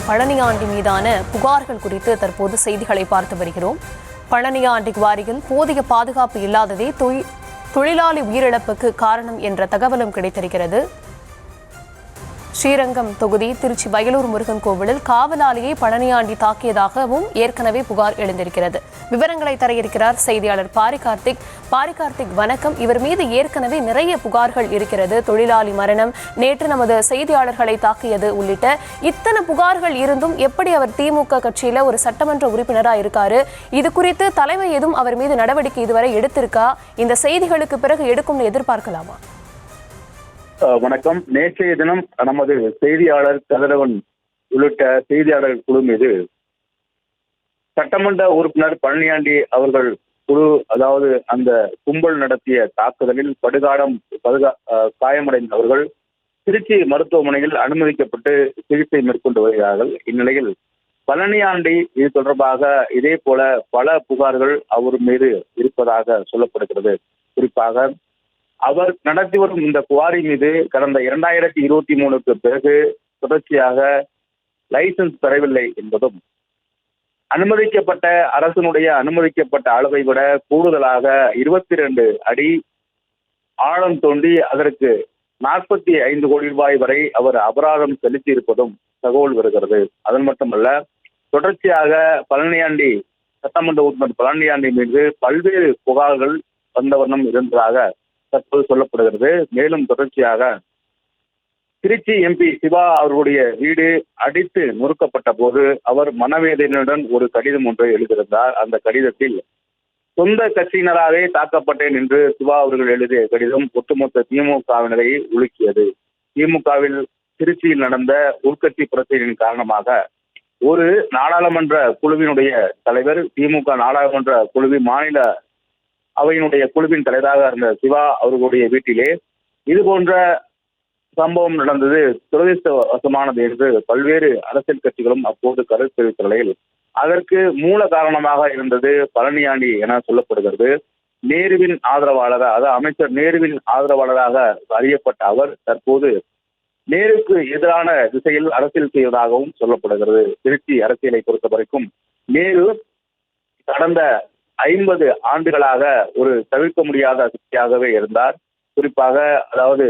பழனியாண்டி மீதான புகார்கள் குறித்து தற்போது செய்திகளை பார்த்து வருகிறோம். பழனியாண்டி குவாரியில் போதிய பாதுகாப்பு இல்லாததே தொழிலாளி உயிரிழப்புக்கு காரணம் என்ற தகவலும் கிடைத்திருக்கிறது. ஸ்ரீரங்கம் தொகுதி திருச்சி வயலூர் முருகன் கோவிலில் காவலாளியை பழனியாண்டி தாக்கியதாகவும் ஏற்கனவே புகார் எழுந்திருக்கிறது. விவரங்களை தர இருக்கிறார் செய்தியாளர் பாரிகார்த்திக். பாரிகார்த்திக், வணக்கம். இவர் மீது ஏற்கனவே நிறைய புகார்கள் இருக்கிறது. தொழிலாளி மரணம், நேற்று நமது செய்தியாளர்களை தாக்கியது உள்ளிட்ட இத்தனை புகார்கள் இருந்தும் எப்படி அவர் திமுக கட்சியில ஒரு சட்டமன்ற உறுப்பினராக இருக்காரு? இது குறித்து தலைமை எதுவும் அவர் மீது நடவடிக்கை இதுவரை எடுத்திருக்கா? இந்த செய்திகளுக்கு பிறகு எடுக்கும்னு எதிர்பார்க்கலாமா? வணக்கம். நேற்றைய தினம் நமது செய்தியாளர் கதிரவன் உள்ளிட்ட செய்தியாளர் குழு மீது சட்டமன்ற உறுப்பினர் பழனியாண்டி அவர்கள் குழு, அதாவது அந்த கும்பல் நடத்திய தாக்குதலில் காயமடைந்தவர்கள் திருச்சி மருத்துவமனையில் அனுமதிக்கப்பட்டு சிகிச்சை மேற்கொண்டு வருகிறார்கள். இந்நிலையில் பழனியாண்டி இது தொடர்பாக இதே போல பல புகார்கள் அவர் மீது இருப்பதாக சொல்லப்படுகிறது. குறிப்பாக அவர் நடத்தி வரும் இந்த குவாரி மீது கடந்த 2023க்கு பிறகு தொடர்ச்சியாக லைசன்ஸ் பெறவில்லை என்பதும், அரசினுடைய அனுமதிக்கப்பட்ட அளவை விட கூடுதலாக 22 அடி ஆழம் தோண்டி அதற்கு 45 கோடி ரூபாய் வரை அவர் அபராதம் செலுத்தி இருப்பதும் தகவல் வருகிறது. அது மட்டுமல்ல, தொடர்ச்சியாக சட்டமன்ற உறுப்பினர் பழனியாண்டி மீது பல்வேறு புகார்கள் வந்த வண்ணம் இருந்ததாக தற்போது சொல்லப்படுகிறது. மேலும் தொடர்ச்சியாக திருச்சி எம்பி சிவா அவர்களுடைய வீடு அடித்து நொறுக்கப்பட்ட போது அவர் மனவேதனையுடன் ஒரு கடிதம் ஒன்றை எழுதியிருந்தார். அந்த கடிதத்தில் சொந்த கட்சியினராகவே தாக்கப்பட்டேன் என்று சிவா அவர்கள் எழுதிய கடிதம் ஒட்டுமொத்த திமுகவினரை உலுக்கியது. திமுகவில் திருச்சியில் நடந்த உள்கட்சி பிரச்சனையின் காரணமாக ஒரு நாடாளுமன்ற குழுவினுடைய தலைவர், திமுக நாடாளுமன்ற குழுவின் மாநில அவையினுடைய குழுவின் தலைவராக இருந்த சிவா அவர்களுடைய வீட்டிலே இது போன்ற சம்பவம் நடந்தது துரதிர்ஷ்டவசமானது என்று பல்வேறு அரசியல் கட்சிகளும் அப்போது கருத்து தெரிவித்த நிலையில் அதற்கு மூல காரணமாக இருந்தது பழனியாண்டி என சொல்லப்படுகிறது. நேருவின் ஆதரவாளராக, அதாவது அமைச்சர் நேருவின் ஆதரவாளராக அறியப்பட்ட அவர் தற்போது நேருக்கு எதிரான திசையில் அரசியல் செய்வதாகவும் சொல்லப்படுகிறது. திருச்சி அரசியலை பொறுத்த வரைக்கும் நேரு கடந்த 50 ஆண்டுகளாக ஒரு தவிர்க்க முடியாத சக்தியாகவே இருந்தார். குறிப்பாக அதாவது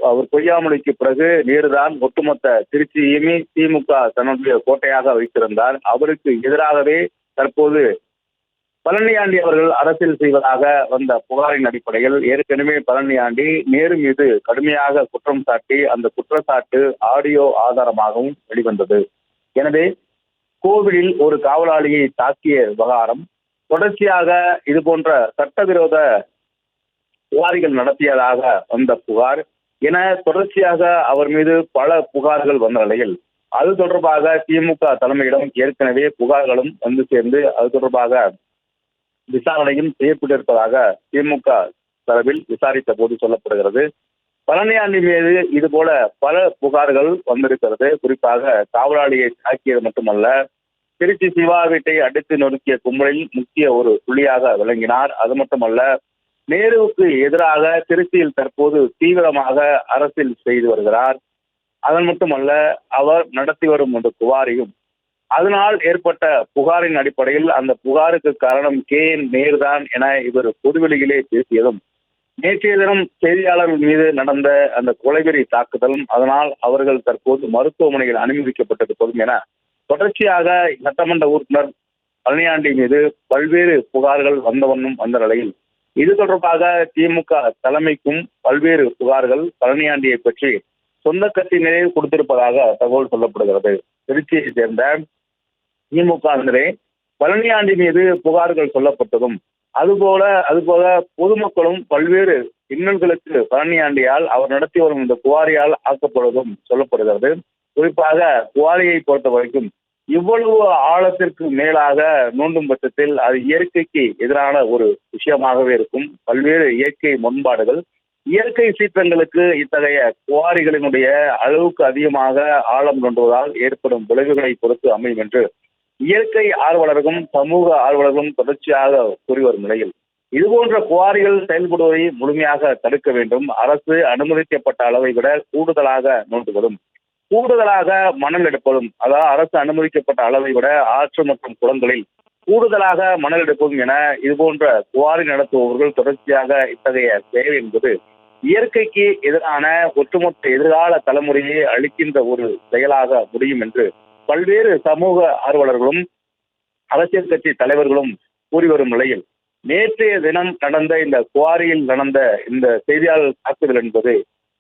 அவர் பொய்யாமொழிக்கு பிறகு நேருதான் ஒட்டுமொத்த திருச்சியுமே திமுக தன்னுடைய கோட்டையாக வைத்திருந்தார். அவருக்கு எதிராகவே தற்போது பழனியாண்டி அவர்கள் அரசியல் செய்வதாக வந்த புகாரின் அடிப்படையில் ஏற்கனவே பழனியாண்டி நேரு மீது கடுமையாக குற்றம் சாட்டி அந்த குற்றச்சாட்டு ஆடியோ ஆதாரமாகவும் வெளிவந்தது. எனவே கோவிலில் ஒரு காவலாளியை தாக்கிய விவகாரம், தொடர்ச்சியாக இது போன்ற சட்டவிரோத புகாரிகள் நடத்தியதாக வந்த புகார் என தொடர்ச்சியாக அவர் மீது பல புகார்கள் வந்த நிலையில் அது தொடர்பாக திமுக தலைமையிடம் ஏற்கனவே புகார்களும் வந்து சேர்ந்து அது தொடர்பாக விசாரணையும் செய்யப்பட்டிருப்பதாக திமுக தரப்பில் விசாரித்த போது சொல்லப்படுகிறது. பழனியாண்டி மீது இது போல பல புகார்கள் வந்திருக்கிறது. குறிப்பாக காவலாளியை தாக்கியது மட்டுமல்ல, திருச்சி சிவா வீட்டை அடித்து நொறுக்கிய கும்பலில் முக்கிய ஒரு புள்ளியாக விளங்கினார். அது மட்டுமல்ல, நேருவுக்கு எதிராக திருச்சியில் தற்போது தீவிரமாக அரசியல் செய்து வருகிறார். அதன் மட்டுமல்ல, அவர் நடத்தி வரும் ஒரு குவாரியும் அதனால் ஏற்பட்ட புகாரின் அடிப்படையில் அந்த புகாருக்கு காரணம் நேருதான் என இவர் பொதுவெளியிலே பேசியதும், நேற்றைய தினம் செய்தியாளர்கள் மீது நடந்த அந்த கொலைவெறி தாக்குதலும், அதனால் அவர்கள் தற்போது மருத்துவமனையில் அனுமதிக்கப்பட்டிருப்பதும் என தொடர்ச்சியாக சட்டமன்ற உறுப்பினர் பழனியாண்டி மீது பல்வேறு புகார்கள் வந்த நிலையில் இது தொடர்பாக திமுக தலைமைக்கும் பல்வேறு புகார்கள் பழனியாண்டியை பற்றி சொந்த கட்சியினரே கொடுத்திருப்பதாக தகவல் சொல்லப்படுகிறது. திருச்சியை சேர்ந்த திமுகவினரே பழனியாண்டி மீது புகார்கள் சொல்லப்பட்டதும், அதுபோல பொதுமக்களும் பல்வேறு இன்னல்களுக்கு பழனியாண்டியால் அவர் நடத்தி வரும் இந்த குவாரியால் ஆக்கப்படுவதும் சொல்லப்படுகிறது. குறிப்பாக குவாரியை பொறுத்த வரைக்கும் இவ்வளவு ஆழத்திற்கு மேலாக நோண்டும் பட்சத்தில் அது இயற்கைக்கு எதிரான ஒரு விஷயமாகவே இருக்கும். பல்வேறு இயற்கை முரண்பாடுகள், இயற்கை சீற்றங்களுக்கு இத்தகைய குவாரிகளினுடைய அளவுக்கு அதிகமாக ஆழம் நோண்டுவதால் ஏற்படும் விளைவுகளை பொறுத்து அமையும் என்று இயற்கை ஆர்வலர்களும் சமூக ஆர்வலர்களும் தொடர்ச்சியாக கூறி வரும் நிலையில் இதுபோன்ற குவாரிகள் செயல்படுவதை முழுமையாக தடுக்க வேண்டும். அரசு அனுமதிக்கப்பட்ட அளவை விட கூடுதலாக நோண்டுவதும், கூடுதலாக மணல் எடுப்பதும், அதாவது அரசு அனுமதிக்கப்பட்ட அளவை விட ஆற்று மற்றும் குளங்களில் கூடுதலாக மணல் எடுப்பதும் என இதுபோன்ற குவாரி நடத்துபவர்கள் தொடர்ச்சியாக இத்தகைய செயல் என்பது இயற்கைக்கு எதிரான ஒட்டுமொத்த எதிர்கால தலைமுறையை அளிக்கின்ற ஒரு செயலாக முடியும் என்று பல்வேறு சமூக ஆர்வலர்களும் அரசியல் கட்சி தலைவர்களும் கூறி வரும் நிலையில், நேற்றைய தினம் நடந்த இந்த குவாரியில் நடந்த இந்த செய்தியாளர் தாக்குதல் என்பது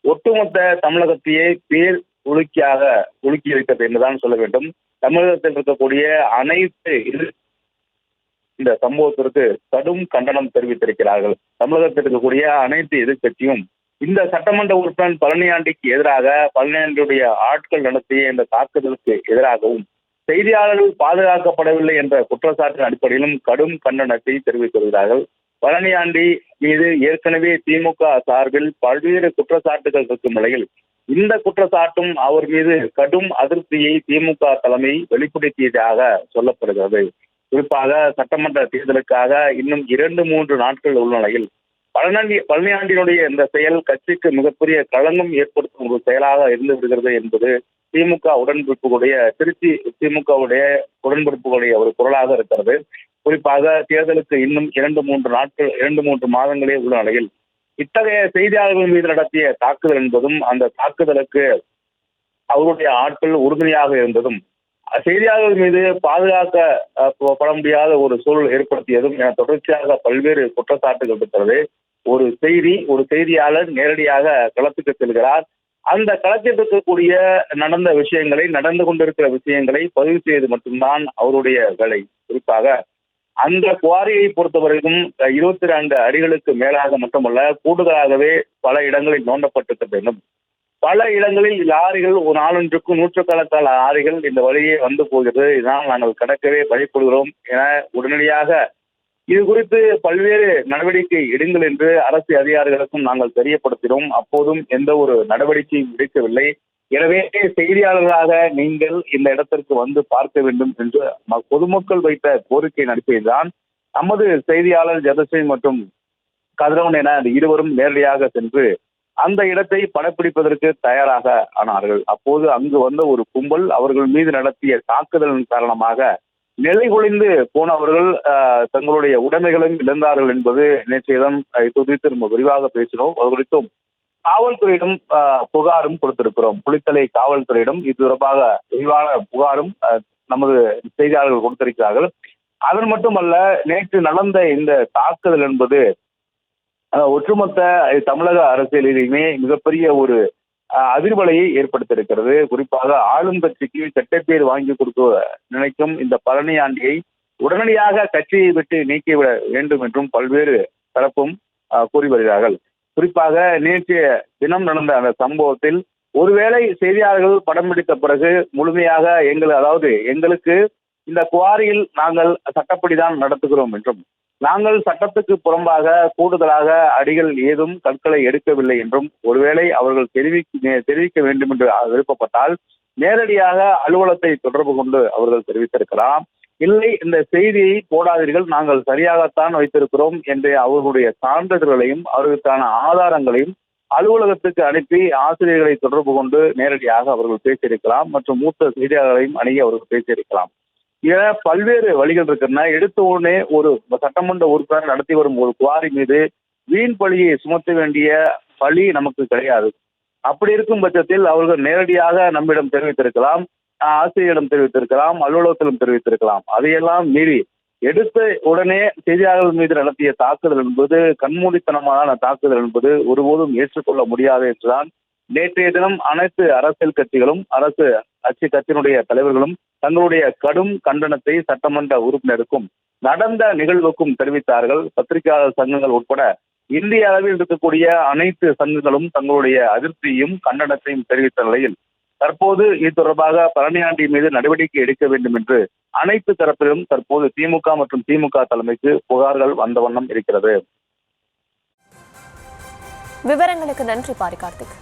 ஒட்டுமொத்த தமிழகத்தையே பேர் உலுக்கி இருக்கிறது என்றுதான் சொல்ல வேண்டும். தமிழகத்தில் இருக்கக்கூடிய அனைத்து இந்த சம்பவத்திற்கு கடும் கண்டனம் தெரிவித்திருக்கிறார்கள். தமிழகத்தில் இருக்கக்கூடிய அனைத்து எதிர்கட்சியும் இந்த சட்டமன்ற உறுப்பினர் பழனியாண்டிக்கு எதிராக, பழனியாண்டியுடைய ஆட்கள் நடத்திய இந்த தாக்குதலுக்கு எதிராகவும், செய்தியாளர்கள் பாதுகாக்கப்படவில்லை என்ற குற்றச்சாட்டின் அடிப்படையிலும் கடும் கண்டனத்தை தெரிவித்து வருகிறார்கள். பழனியாண்டி மீது ஏற்கனவே திமுக சார்பில் பல்வேறு குற்றச்சாட்டுகள் இருக்கும் நிலையில் இந்த குற்றச்சாட்டும் அவர் மீது கடும் அதிருப்தியை திமுக தலைமை வெளிப்படுத்தியதாக சொல்லப்படுகிறது. குறிப்பாக சட்டமன்ற தேர்தலுக்காக இன்னும் 2-3 நாட்கள் உள்ள நிலையில் பழனியாண்டியினுடைய இந்த செயல் கட்சிக்கு மிகப்பெரிய களங்கம் ஏற்படுத்தும் ஒரு செயலாக இருந்து விடுகிறது என்பது திமுக உடன்பிடிப்புடைய திருச்சி திமுகவுடைய உடன்பிடிப்புகளுடைய ஒரு குரலாக இருக்கிறது. குறிப்பாக தேர்தலுக்கு இன்னும் 2-3 மாதங்களே உள்ள நிலையில் இத்தகைய செய்தியாளர்கள் மீது நடத்திய தாக்குதல் என்பதும், அந்த தாக்குதலுக்கு அவருடைய ஆட்கள் உறுதுணையாக இருந்ததும், செய்தியாளர்கள் மீது பாதுகாக்கப்பட முடியாத ஒரு சூழல் ஏற்படுத்தியதும் என தொடர்ச்சியாக பல்வேறு குற்றச்சாட்டுகள் இருக்கிறது. ஒரு செய்தியாளர் நேரடியாக களத்துக்கு செல்கிறார். அந்த களத்தில் இருக்கக்கூடிய நடந்து கொண்டிருக்கிற விஷயங்களை பதிவு செய்வது மட்டும்தான் அவருடைய வேலை. குறிப்பாக அந்த குவாரியை பொறுத்தவரைக்கும் 22 அடிகளுக்கு மேலாக மட்டுமல்ல, கூடுதலாகவே பல இடங்களில் நோண்டப்பட்டிருக்க வேண்டும். பல இடங்களில் லாரிகள் ஒரு நாளொன்றுக்கு நூற்றுக்கணக்கான லாரிகள் இந்த வழியே வந்து போகிறது. இதனால் நாங்கள் கடக்கவே பயப்படுகிறோம் என உடனடியாக இது குறித்து பல்வேறு நடவடிக்கை எடுங்கள் என்று அரசு அதிகாரிகளுக்கும் நாங்கள் தெரியப்படுத்தினோம். அப்போதும் எந்த ஒரு நடவடிக்கையும் எடுக்கவில்லை. எனவே செய்தியாளர்களாக நீங்கள் இந்த இடத்திற்கு வந்து பார்க்க வேண்டும் என்று பொதுமக்கள் வைத்த கோரிக்கையின் அடிப்படையில்தான் நமது செய்தியாளர் ஜெகதீஷ் மற்றும் கதிரவன் என அந்த இருவரும் நேரடியாக சென்று அந்த இடத்தை படப்பிடிப்பதற்கு தயாராக ஆனார்கள். அப்போது அங்கு வந்த ஒரு கும்பல் அவர்கள் மீது நடத்திய தாக்குதலின் காரணமாக நிலைகுலைந்து போனவர்கள் தங்களுடைய உடைமைகளும் இழந்தார்கள் என்பது நேற்றைய தினம் குறித்து நம்ம விரிவாக பேசினோம். அது குறித்தும் காவல்துறையிடம் புகாரும் கொடுத்திருக்கிறோம். புலித்தலை காவல்துறையிடம் இது தொடர்பாக விரிவான புகாரும் நமது செய்தியாளர்கள் கொடுத்திருக்கிறார்கள். அதன் மட்டுமல்ல, நேற்று நடந்த இந்த தாக்குதல் என்பது ஒட்டுமொத்த தமிழக அரசியலிலுமே மிகப்பெரிய ஒரு அதிர்வலையை ஏற்படுத்தியிருக்கிறது. குறிப்பாக ஆளும் கட்சிக்கு சட்டப்பேர் வாங்கி கொடுக்க நினைக்கும் இந்த பழனியாண்டியை உடனடியாக கட்சியை விட்டு நீக்கிவிட வேண்டும் என்றும் பல்வேறு தரப்பும் கூறி வருகிறார்கள். குறிப்பாக நேற்றைய தினம் நடந்த அந்த சம்பவத்தில் ஒருவேளை செய்தியாளர்கள் படம் பிடித்த பிறகு முழுமையாக எங்களுக்கு இந்த குவாரியில் நாங்கள் சட்டப்படிதான் நடத்துகிறோம் என்றும், நாங்கள் சட்டத்துக்கு புறம்பாக கூடுதலாக அடிகள் ஏதும் கற்களை எடுக்கவில்லை என்றும் ஒருவேளை அவர்கள் தெரிவிக்க வேண்டும் என்று விருப்பப்பட்டால் நேரடியாக அலுவலகத்தை தொடர்பு கொண்டு அவர்கள் தெரிவித்திருக்கலாம். இல்லை, இந்த செய்தியை போடாதீர்கள், நாங்கள் சரியாகத்தான் வைத்திருக்கிறோம் என்ற அவர்களுடைய சான்றிதழ்களையும் அவர்களுக்கான ஆதாரங்களையும் அலுவலகத்துக்கு அனுப்பி ஆசிரியர்களை தொடர்பு கொண்டு நேரடியாக அவர்கள் பேசியிருக்கலாம் மற்றும் மூத்த செய்தியாளர்களையும் அணுகி அவர்கள் பேசியிருக்கலாம். என பல்வேறு வழிகள் இருக்கின்றன. எடுத்த உடனே ஒரு சட்டமன்ற உறுப்பினர் நடத்தி வரும் ஒரு குவாரி மீது வீண் பழியை சுமத்த வேண்டிய பழி நமக்கு கிடையாது. அப்படி இருக்கும் பட்சத்தில் அவர்கள் நேரடியாக நம்மிடம் தெரிவித்திருக்கலாம், ஆசிரியரிடம் தெரிவித்திருக்கலாம், அலுவலகத்திலும் தெரிவித்திருக்கலாம். அதையெல்லாம் மீறி எடுத்த உடனே செய்தியாளர்கள் மீது நடத்திய தாக்குதல் என்பது, கண்மூடித்தனமான தாக்குதல் என்பது ஒருபோதும் ஏற்றுக்கொள்ள முடியாது என்றுதான் நேற்றைய தினம் அனைத்து அரசியல் கட்சிகளும் கட்சியினுடைய தலைவர்களும் தங்களுடைய கடும் கண்டனத்தை சட்டமன்ற உறுப்பினருக்கும் நடந்த நிகழ்வுக்கும் தெரிவித்தார்கள். பத்திரிகையாளர் சங்கங்கள் உட்பட இந்திய அளவில் இருக்கக்கூடிய அனைத்து சங்கங்களும் தங்களுடைய அதிருப்தியையும் கண்டனத்தையும் தெரிவித்த நிலையில் தற்போது இது தொடர்பாக பழனியாண்டி மீது நடவடிக்கை எடுக்க வேண்டும் என்று அனைத்து தரப்பிலும் தற்போது திமுக மற்றும் திமுக தலைமைக்கு புகார்கள் வந்த வண்ணம் இருக்கிறது. விவரங்களுக்கு நன்றி பாரி கார்த்திக்.